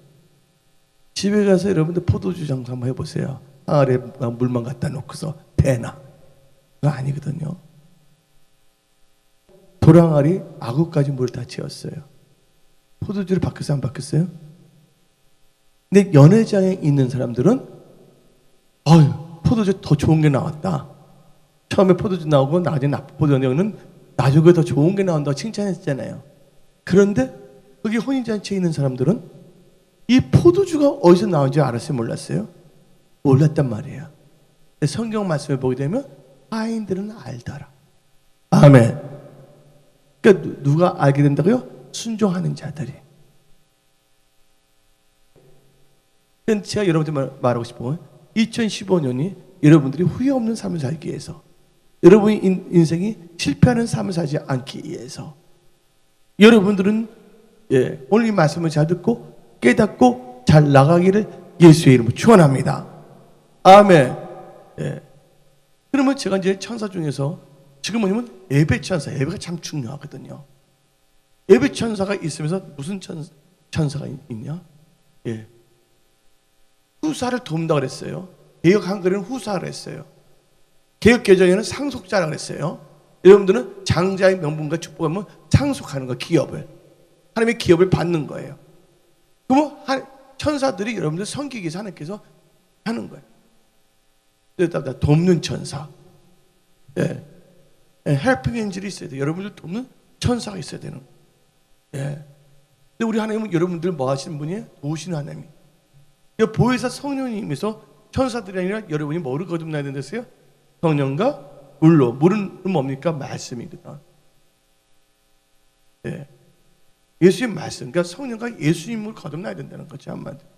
집에 가서 여러분들 포도주 장사 한번 해보세요. 항아리에 물만 갖다 놓고서 되나? 그거 아니거든요. 돌항아리 아구까지 물 다 채웠어요. 포도주를 바뀌었어요? 안 바뀌었어요? 근데 연회장에 있는 사람들은 포도주 더 좋은 게 나왔다. 처음에 포도주 나오고 나중에 나쁜 포도주는 나중에 더 좋은 게 나온다고 칭찬했잖아요. 그런데 거기 혼인잔치에 있는 사람들은 이 포도주가 어디서 나온지 알았어요? 몰랐어요? 몰랐단 말이에요. 성경 말씀을 보게 되면 하인들은 알더라. 아멘. 그러니까 누가 알게 된다고요? 순종하는 자들이. 그래서 제가 여러분한테 말하고 싶은 2015년이 여러분들이 후회 없는 삶을 살기 위해서, 여러분의 인생이 실패하는 삶을 살지 않기 위해서, 여러분들은 오늘 이 말씀을 잘 듣고 깨닫고 잘 나가기를 예수의 이름으로 축원합니다. 아멘. 그러면 제가 이제 천사 중에서 지금 뭐냐면 예배 천사, 예배가 참 중요하거든요. 예배 천사가 있으면서 무슨 천사가 있냐? 후사를 돕는다 그랬어요. 개혁 한글에는 후사를 했어요. 개혁 개정에는 상속자라 그랬어요. 여러분들은 장자의 명분과 축복하면 상속하는 거, 기업을. 하나님의 기업을 받는 거예요. 그러면 천사들이 여러분들 섬기기 위해서 하나님께서 하는 거예요. 그래서 돕는 천사. 헬핑 엔젤이 있어야 돼요. 여러분들 돕는 천사가 있어야 되는 거예요. 근데 우리 하나님은 여러분들 뭐 하시는 분이에요? 도우시는 하나님. 보혜사 성령님에서 천사들이 아니라 여러분이 뭐를 거듭나야 된댔어요? 성령과 물로. 물은 뭡니까? 말씀이거든. 예수의 말씀, 그러니까 성령과 예수님을 거듭나야 된다는 거죠, 한마디로.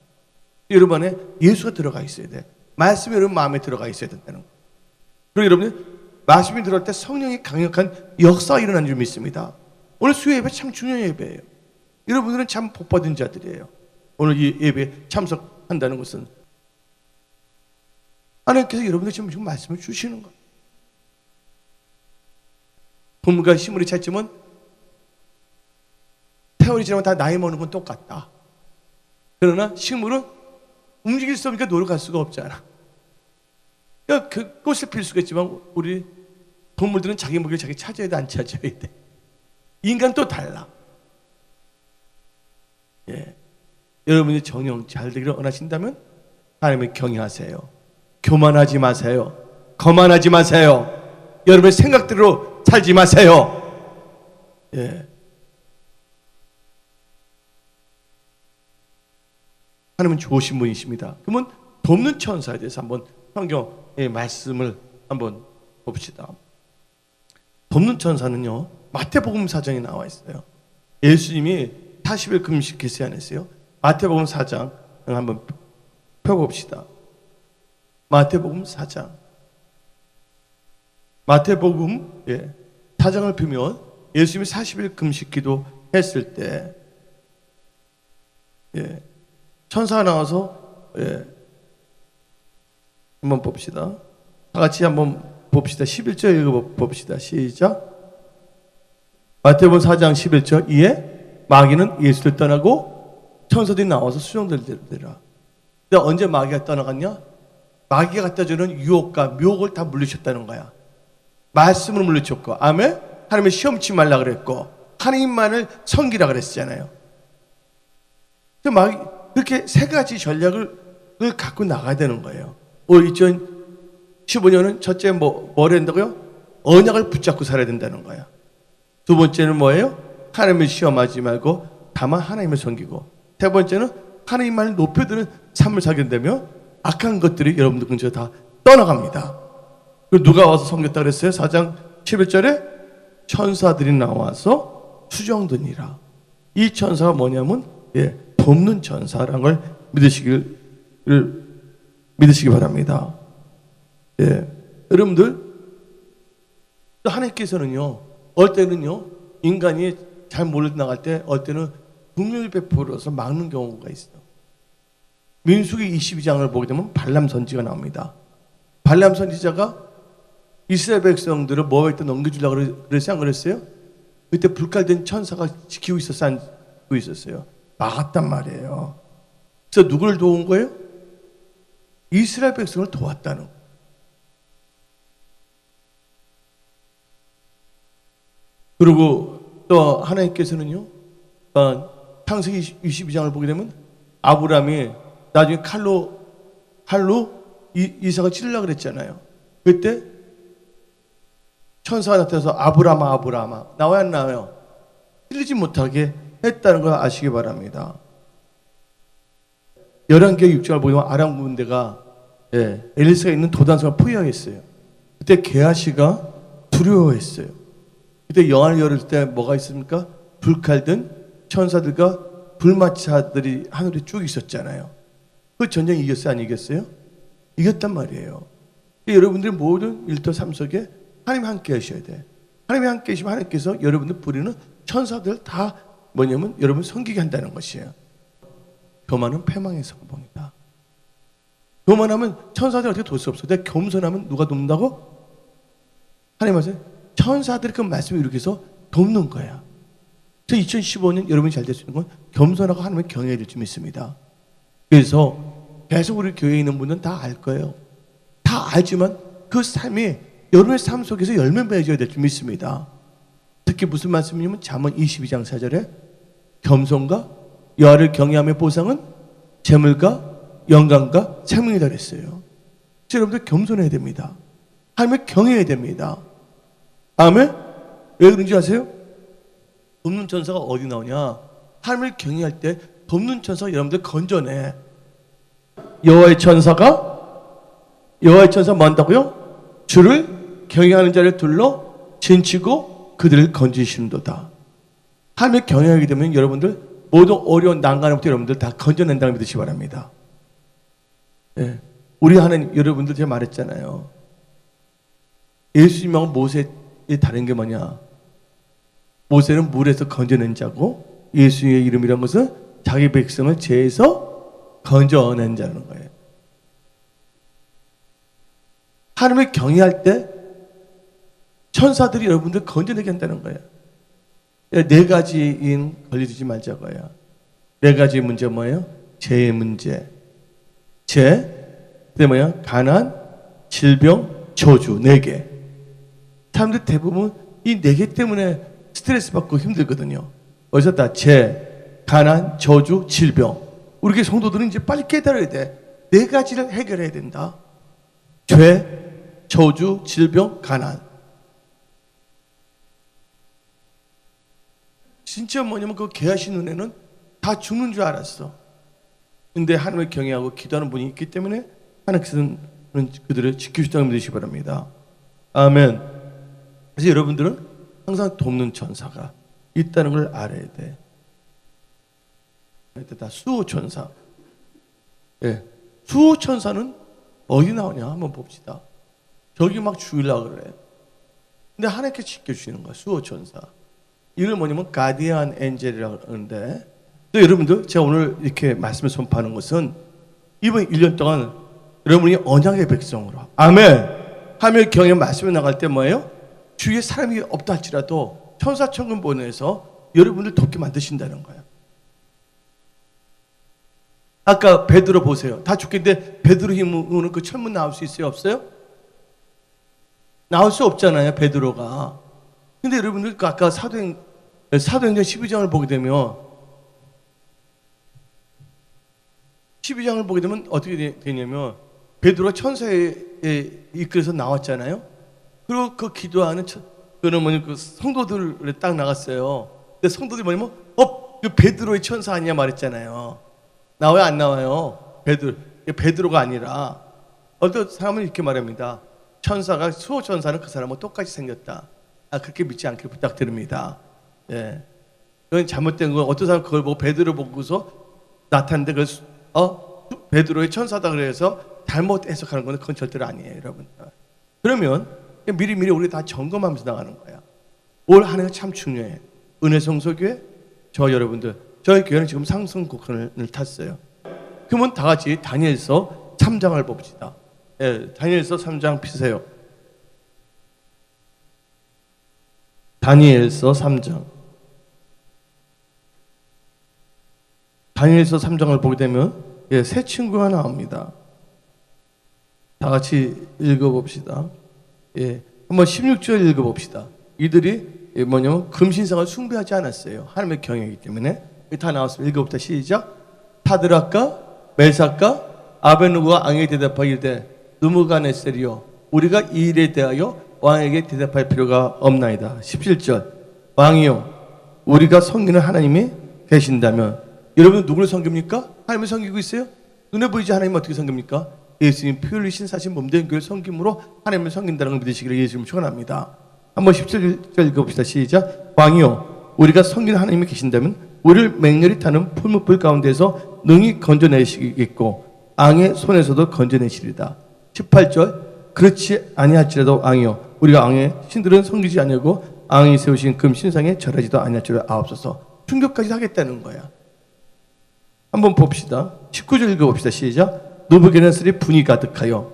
여러분 안에 예수가 들어가 있어야 돼. 말씀이 여러분 마음에 들어가 있어야 된다는 거. 그리고 여러분이 말씀이 들어갈 때 성령의 강력한 역사가 일어나는 줄 믿습니다. 오늘 수요 예배 참 중요한 예배예요. 여러분들은 참 복받은 자들이에요. 오늘 이 예배에 참석한다는 것은 하나님께서 여러분들 지금 말씀을 주시는 거예요. 봄과 시물이 찼지만 세월이 지나면 다 나이 먹는 건 똑같다. 그러나 식물은 움직일 수 없으니까 노력할 수가 없잖아. 그러니까 그 꽃을 필 수가 있지만 우리 동물들은 자기 먹이를 자기 찾아야 돼, 안 찾아야 돼. 인간은 또 달라. 여러분이 정령 잘 되기를 원하신다면 하나님을 경외하세요. 교만하지 마세요. 거만하지 마세요. 여러분의 생각대로 살지 마세요. 하나님은 좋으신 분이십니다. 그러면 돕는 천사에 대해서 한번 성경의 말씀을 한번 봅시다. 돕는 천사는요, 마태복음 4장에 나와 있어요. 예수님이 40일 금식 계시하셨어요. 마태복음 4장 한번 펴봅시다. 마태복음 4장. 마태복음 4장을 펴면 예수님이 40일 금식 기도 했을 때 천사가 나와서 한번 봅시다. 다 같이 한번 봅시다. 11절 읽어봅시다. 시작. 마태복음 4장 11절. 이에 마귀는 예수를 떠나고 천사들이 나와서 수종들더라. 근데 언제 마귀가 떠나갔냐? 마귀가 갖다 주는 유혹과 묘혹을 다 물리쳤다는 거야. 말씀을 물리쳤고, 아멘? 하나님의 시험 치지 말라 그랬고, 하나님만을 섬기라 그랬잖아요. 마귀 그렇게 세 가지 전략을 갖고 나가야 되는 거예요. 올 2015년은 첫째 뭘 한다고요? 언약을 붙잡고 살아야 된다는 거야. 두 번째는 뭐예요? 하나님을 시험하지 말고 다만 하나님을 섬기고, 세 번째는 하나님만을 높여드는 삶을 살게 된다면 악한 것들이 여러분들 근처에 다 떠나갑니다. 그리고 누가 와서 섬겼다 그랬어요? 4장 11절에 천사들이 나와서 수정드니라. 이 천사가 뭐냐면 돕는 천사라는 걸 믿으시기 바랍니다. 여러분들, 하나님께서는요, 어떨 때는요, 인간이 잘 몰려 나갈 때, 어떨 때는 국률 베풀어서 막는 경우가 있어요. 민수기 22장을 보게 되면 발람 선지가 나옵니다. 발람 선지자가 이스라엘 백성들을 모압에 넘겨주려고 그랬어요? 안 그랬어요? 그때 불칼된 천사가 지키고 있었어? 안 지키고 있었어요? 막았단 말이에요. 그래서 누구를 도운 거예요? 이스라엘 백성을 도왔다는 거예요. 그리고 또 하나님께서는요, 창세기 22장을 보게 되면 아브라함이 나중에 칼로 이삭을 찌르려고 그랬잖아요. 그때 천사가 나타나서 아브라함아 나와야 안 나와요? 찔리지 못하게 했다는 걸 아시기 바랍니다. 열왕기하 6장을 보면 아람 군대가 엘리사가 있는 도단성을 포위하겠어요. 그때 게하시가 두려워했어요. 그때 영안을 열을 때 뭐가 있습니까? 불칼든 천사들과 불마차들이 하늘에 쭉 있었잖아요. 그 전쟁 이겼어요? 안 이겼어요? 이겼단 말이에요. 여러분들 모든 일도 삶 속에 하나님 함께 하셔야 돼. 하나님이 함께 하시면 하나님께서 여러분들 부리는 천사들 다 뭐냐면 여러분 섬기게 한다는 것이에요. 교만은 패망의 성공이다. 교만하면 천사들 어떻게 돌 수 없어. 내가 겸손하면 누가 돕는다고? 하나님 말씀 천사들이 그 말씀을 이렇게해서 돕는 거야. 2015년 여러분이 잘 될 수 있는 건 겸손하고 하나님을 경외해야 될 줄 믿습니다. 그래서 계속 우리 교회에 있는 분들은 다 알 거예요. 다 알지만 그 삶이 여러분의 삶 속에서 열매 맺어야 될 줄 믿습니다. 특히 무슨 말씀이냐면 잠언 22장 4절에 겸손과 여호와를 경외함의 보상은 재물과 영광과 생명이다 그랬어요. 여러분들 겸손해야 됩니다. 하나님을 경외해야 됩니다. 아멘? 왜 그런지 아세요? 돕는 천사가 어디 나오냐? 하나님을 경외할 때 돕는 천사가 여러분들 건져내. 여호와의 천사가 뭐 한다고요? 주를 경외하는 자를 둘러 진치고 그들을 건지시는도다. 하나님을 경외하게 되면 여러분들 모든 어려운 난관부터 여러분들 다 건져낸다는 믿으시기 바랍니다. 예. 우리 하나님, 여러분들 제가 말했잖아요. 예수님하고 모세의 다른 게 뭐냐? 모세는 물에서 건져낸 자고 예수의 이름이란 것은 자기 백성을 죄에서 건져낸 자라는 거예요. 하나님을 경외할 때 천사들이 여러분들 건져내게 한다는 거예요. 네 가지인 걸리지 말자고요. 네 가지 문제 뭐예요? 죄의 문제. 그게 뭐야? 가난, 질병, 저주. 4개. 사람들 대부분 이 4개 때문에 스트레스 받고 힘들거든요. 어디서 다 죄, 가난, 저주, 질병. 우리 교회 성도들은 이제 빨리 깨달아야 돼. 4가지를 해결해야 된다. 죄, 저주, 질병, 가난. 진짜 뭐냐면 그 개하신 은혜는 다 죽는 줄 알았어. 근데 하나님을 경외하고 기도하는 분이 있기 때문에 하나님께서는 그들을 지키시다는 믿으시기 바랍니다. 아멘. 그래서 여러분들은 항상 돕는 천사가 있다는 걸 알아야 돼. 다 수호천사. 예. 수호천사는 어디 나오냐 한번 봅시다. 저기 막 죽이려고 그래. 근데 하나님께 지켜주시는 거야. 수호천사. 이걸 뭐냐면 가디안 엔젤이라고 하는데, 또 여러분들 제가 오늘 이렇게 말씀을 선포하는 것은 이번 1년 동안 여러분이 언약의 백성으로 아멘 하며 경외 말씀에 나갈 때 뭐예요? 주위에 사람이 없다 할지라도 천사천군 보내서 여러분들 돕게 만드신다는 거예요. 아까 베드로 보세요. 다 죽겠는데 베드로 힘으로는 그 철문 나올 수 있어요? 없어요? 나올 수 없잖아요, 베드로가. 근데 여러분들 아까 사도행전 12장을 보게 되면 12장을 보게 되면 어떻게 되냐면 베드로가 천사에 이끌어서 나왔잖아요. 그리고 그 기도하는 그러면 그 성도들에 딱 나갔어요. 근데 성도들이 뭐냐면 그 베드로의 천사 아니냐 말했잖아요. 나와요 안 나와요? 베드로가 아니라 어떤 사람은 이렇게 말합니다. 천사가 수호 천사는 그 사람하고 똑같이 생겼다. 그렇게 믿지 않기를 부탁드립니다. 예. 그건 잘못된 거. 어떤 사람 그걸 보고 베드로 보고서 나타났는데 베드로의 천사다 그래서 잘못 해석하는 건 그건 절대로 아니에요, 여러분. 그러면 미리미리 우리 다 점검하면서 나가는 거야. 올 한 해가 참 중요해. 은혜성소교회 여러분들 저희 교회는 지금 상승곡선을 탔어요. 그러면 다 같이 다니엘서 3장을 봅시다. 예, 다니엘서 3장 피세요. 다니엘서 3장. 다니엘서 3장을 보게 되면 새 친구가 나옵니다. 다 같이 읽어봅시다. 한번 16절 읽어봅시다. 이들이 뭐냐면 금신상을 숭배하지 않았어요. 하나님의 경외이기 때문에. 다 나왔습니다. 읽어봅시다. 시작. 사드락과 메삭과 아베누고가 왕에게 대답하여 이르되 느부갓네살이여 우리가 이 일에 대하여 왕에게 대답할 필요가 없나이다. 17절. 왕이여 우리가 섬기는 하나님이 계신다면 여러분 누구를 섬깁니까? 하나님을 섬기고 있어요? 눈에 보이지 하나님 어떻게 섬깁니까? 예수님 피 흘리신 사신 몸된 교회를 섬김으로 하나님을 섬긴다는 걸 믿으시기를 예수님 축원합니다. 한번 17절 읽어봅시다. 시작. 왕이여 우리가 섬기는 하나님이 계신다면 우리를 맹렬히 타는 풀무불 가운데서 능히 건져내시겠고 왕의 손에서도 건져내시리다. 18절 그렇지 아니할지라도 왕이여 우리가 왕의 신들은 섬기지 아니하고 왕이 세우신 금 신상에 절하지도 아니할 줄 아옵소서. 충격까지 하겠다는 거야. 한번 봅시다. 19절 읽어봅시다. 시작. 느부갓네살이 분이 가득하여.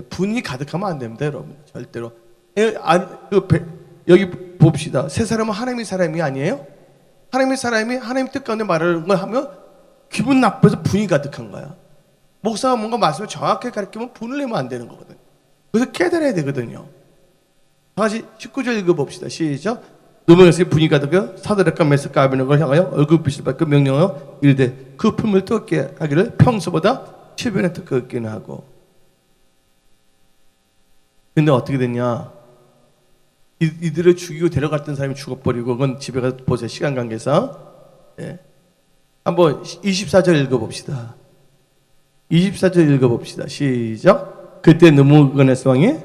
분이 가득하면 안 됩니다, 여러분. 절대로. 여기 봅시다. 세 사람은 하나님의 사람이 아니에요? 하나님의 사람이 하나님 뜻 가운데 말하는 걸 하면 기분 나빠서 분이 가득한 거야. 목사가 뭔가 말씀을 정확하게 가르치면 분을 내면 안 되는 거거든. 그래서 깨달아야 되거든요. 다시 19절 읽어봅시다. 시작. 느부갓네살이 분이 가득하여 사드락과 메삭과 아벤노고를 향하여 얼굴빛을 받고 명령하여 이르되 그 품을 뜨겁게 하기를 평소보다 7배나 뜨겁게는 하고. 근데 어떻게 됐냐? 이들을 죽이고 데려갔던 사람이 죽어버리고 그건 집에 가서 보세요. 시간 관계상. 한번 24절 읽어봅시다. 24절 읽어봅시다. 시작. 그때 느부갓네살 왕이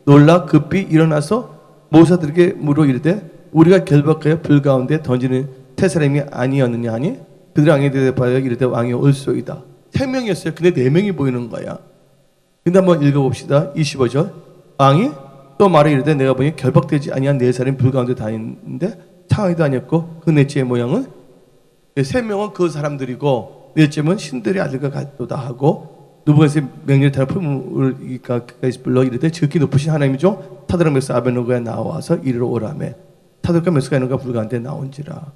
놀라 급히 일어나서 모사들에게 물어 이르되 우리가 결박하여 불 가운데 던지는 세 사람이 아니었느냐 하니 그들이 왕에 대답하여 이르되 왕이 올소이다. 3명이었어요. 근데 4명이 보이는 거야. 근데 한번 읽어봅시다. 25절. 왕이 또 말해 이르되 내가 보니 결박되지 아니한 4사람이 불 가운데 다니는데 상하이도 아니었고 그 넷째의 모양은 3명은 그 사람들이고 넷째는 신들의 아들과 같도다 하고 느부갓네살이 명령을 따라 품을 가까이 불러 이르되 지극히 높으신 하나님이죠 사드락 메삭 아벤노고가 나와서 이리로 오라매 사드락과 메삭과 아벤노고가 불 가운데 나온지라.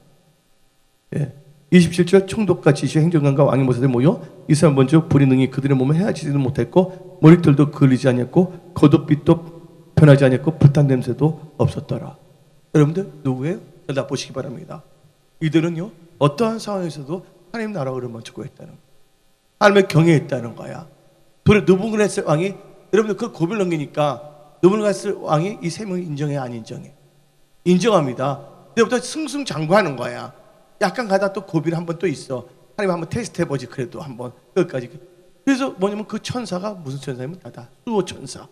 27절 총독과 지시 행정관과 왕의 모사들이 모여 이스라엘 먼저 불이 능히 그들의 몸에 헤아지지도 못했고 머리털도 그을리지 아니었고 겉옷빛도 변하지 아니었고 불탄 냄새도 없었더라. 여러분들 누구예요? 다 보시기 바랍니다. 이들은요 어떠한 상황에서도 하나님 나라를 먼저 구했다는 거야. 하나님의 경외했다는 거야. 그래 느부갓네살 왕이 여러분들 그 고비를 넘기니까 느부갓네살 왕이 이 3명을 인정해 안 인정해? 인정합니다. 그때부터 승승장구하는 거야. 약간 가다 또 고비를 한번 또 있어. 하나님 한번 테스트 해보지. 그래도 한번 끝까지. 그래서 뭐냐면 그 천사가 무슨 천사냐면 다 수호 천사.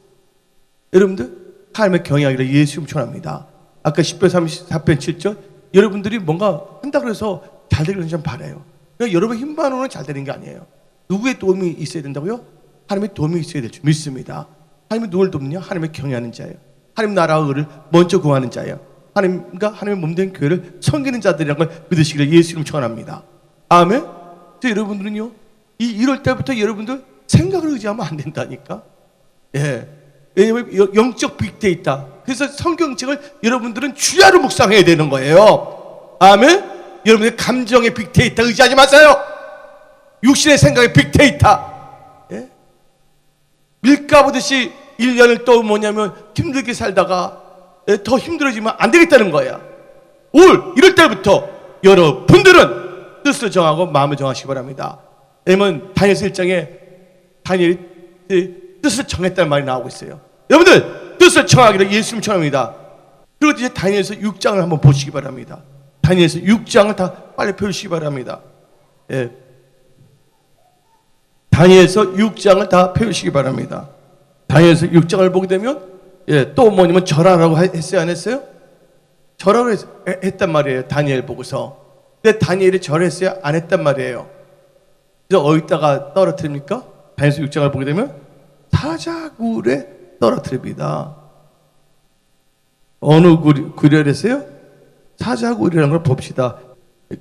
여러분들 하나님의 경외하기를 예수 이름 축원합니다. 아까 10편 34편 7절 여러분들이 뭔가 한다 그래서 잘 되기를 좀 바라요. 그러니까 여러분 힘만으로는 잘 되는 게 아니에요. 누구의 도움이 있어야 된다고요? 하나님의 도움이 있어야 될 줄 믿습니다. 하나님이 누굴 돕느냐? 하나님의 경외하는 자예요. 하나님 나라와 의를 먼저 구하는 자예요. 하나님과 하나님의 몸된 교회를 섬기는 자들이라는 걸 믿으시기를 예수 이름 축원합니다. 아멘. 여러분들은요 이 1월 때부터 여러분들 생각을 의지하면 안 된다니까. 왜냐면 영적 빅데이터. 그래서 성경책을 여러분들은 주야로 묵상해야 되는 거예요. 아멘. 여러분의 감정의 빅데이터 의지하지 마세요. 육신의 생각의 빅데이터. 밀가 보듯이 1년을 또 뭐냐면 힘들게 살다가 더 힘들어지면 안 되겠다는 거야. 올 1월 달부터 여러분들은 뜻을 정하고 마음을 정하시기 바랍니다. 왜냐면 다니엘서 1장에 다니엘이 뜻을 정했다는 말이 나오고 있어요. 여러분들 뜻을 정하기를 예수님 축원합니다. 그리고 이제 다니엘서 6장을 한번 보시기 바랍니다. 다니엘서 6장을 다 빨리 펴주시기 바랍니다. 다니엘서 6장을 다 펴주시기 바랍니다. 다니엘서 6장을 보게 되면 또 뭐냐면 절하라고 했어요 안 했어요? 절하라고 했단 말이에요. 다니엘 보고서. 근데 다니엘이 절했어요 안 했단 말이에요. 그래서 어디다가 떨어뜨립니까? 다니엘서 6장을 보게 되면 사자굴에 떨어뜨립니다. 어느 굴이랬어요? 사자굴이라는 걸 봅시다.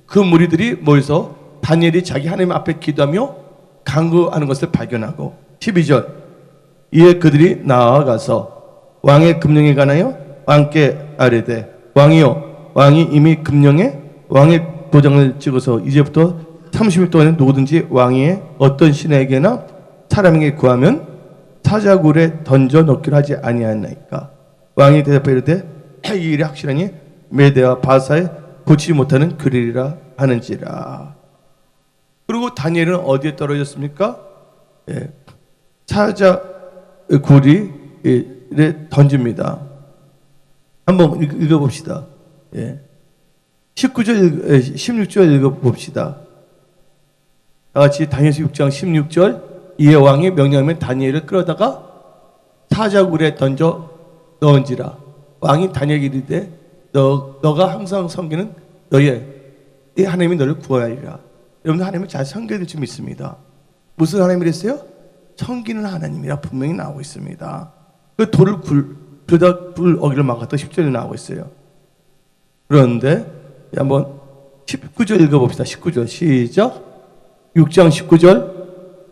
그 무리들이 모여서 다니엘이 자기 하나님 앞에 기도하며 간구하는 것을 발견하고 12절 이에 그들이 나아가서 왕의 금령에 관하여 왕께 아뢰되 왕이여 왕이 이미 금령에 왕의 도장을 찍어서 이제부터 30일 동안에 누구든지 왕의 어떤 신에게나 사람에게 구하면 사자굴에 던져 넣기로 하지 아니하나이까. 왕이 대답하여 이르되 이 일이 확실하니 메대와 바사에 고치지 못하는 그리리라 하는지라. 그리고 다니엘은 어디에 떨어졌습니까? 사자굴에 던집니다. 한번 읽어봅시다. 19절, 16절 읽어봅시다. 다같이 다니엘서 6장 16절 이에 왕이 명령하면 다니엘을 끌어다가 사자굴에 던져 넣은지라. 왕이 다니엘에게 이르되 너가 항상 섬기는 너의 하나님이 너를 구하리라. 여러분들 하나님을 잘 섬겨야 될 줄 믿습니다. 무슨 하나님이랬어요? 섬기는 하나님이라 분명히 나오고 있습니다. 그 돌을 그러다 불 어기를 막았다 10절에 나오고 있어요. 그런데 한번 19절 읽어봅시다. 19절 시작. 6장 19절.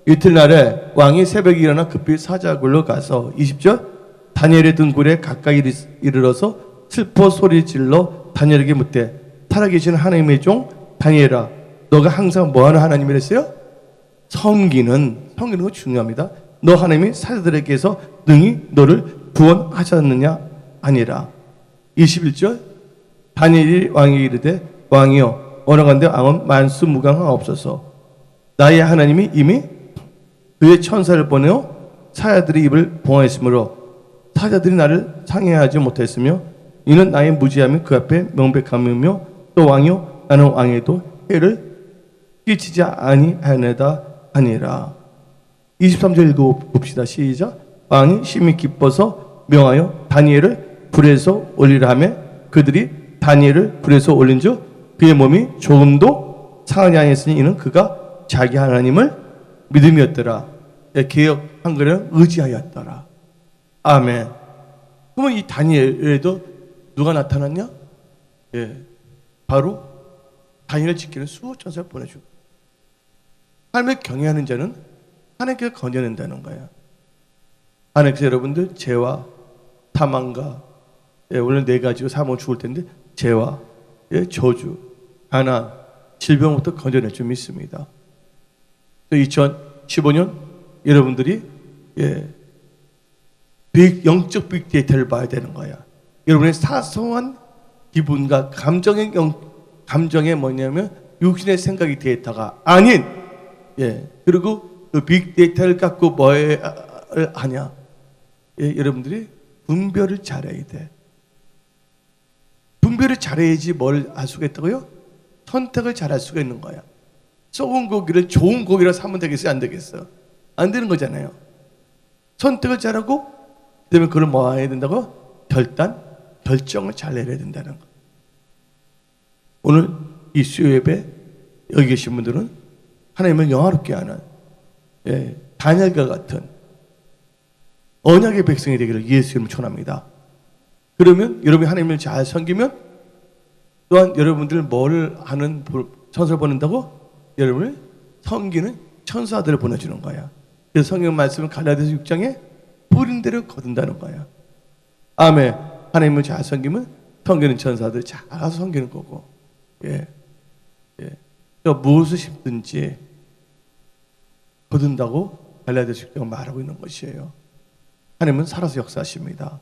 이튿날에 왕이 새벽에 일어나 급히 사자굴로 가서 20절. 다니엘의 등굴에 가까이 이르러서 슬퍼 소리질러 다니엘에게 묻되 살아계신 하나님의 종 다니엘아 너가 항상 뭐하는 하나님이랬어요? 섬기는 거 중요합니다. 너 하나님이 사자들에게서 능히 너를 구원하셨느냐 아니라. 21절. 다니엘이 왕에게 이르되 왕이여 원하건대 왕은 만수무강하옵소서. 나의 하나님이 이미 그의 천사를 보내어 사자들의 입을 봉하였으므로 사자들이 나를 상해하지 못했으며 이는 나의 무지함이 그 앞에 명백함이며 또 왕이여 나는 왕에도 해를 끼치지 아니하였나이다 하니라. 23절 읽어봅시다. 시작. 왕이 심히 기뻐서 명하여 다니엘을 불에서 올리라 하며 그들이 다니엘을 불에서 올린즉 그의 몸이 조금도 상하지 아니했으니 이는 그가 자기 하나님을 믿음이었더라. 개역 한글은 의지하였더라. 아멘. 그러면 이 다니엘에도 누가 나타났냐? 바로 다니엘을 지키는 수호천사를 보내주고 하나님을 경외하는 자는 하나님께서 건져낸다는 거야. 하나님께서 여러분들 죄와 사망과 오늘 네 가지로 사망을 죽을 텐데 죄와 저주, 가난, 질병부터 건져낼 줄 믿습니다. 2015년 여러분들이 영적 빅데이터를 봐야 되는 거야. 여러분의 사소한 기분과 감정의 뭐냐면 육신의 생각이 데이터가 아닌 그리고 그 빅데이터를 갖고 뭘 하냐. 여러분들이 분별을 잘해야 돼. 분별을 잘해야지 뭘 알 수가 있다고요? 선택을 잘할 수가 있는 거야. 썩은 고기를 좋은 고기라 사면 되겠어요? 안 되겠어? 안 되는 거잖아요. 선택을 잘하고 그다음에 그걸 뭐 해야 된다고? 결정을 잘 내려야 된다는 거. 오늘 이 수요 예배 여기 계신 분들은 하나님을 영화롭게 하는 다니엘과 같은 언약의 백성이 되기를 예수 이름으로 축원합니다. 그러면 여러분이 하나님을 잘 섬기면 또한 여러분들 뭘 하는 천사를 보낸다고? 여러분을 섬기는 천사들을 보내주는 거야. 그래서 성경 말씀은 갈라디아서 6장에 뿌린 대로 거둔다는 거야. 아멘. 하나님을 잘 섬기면 섬기는 천사들 잘 알아서 섬기는 거고. 무엇을 심든지 거둔다고 갈라디아서 6장은 말하고 있는 것이에요. 하나님은 살아서 역사하십니다.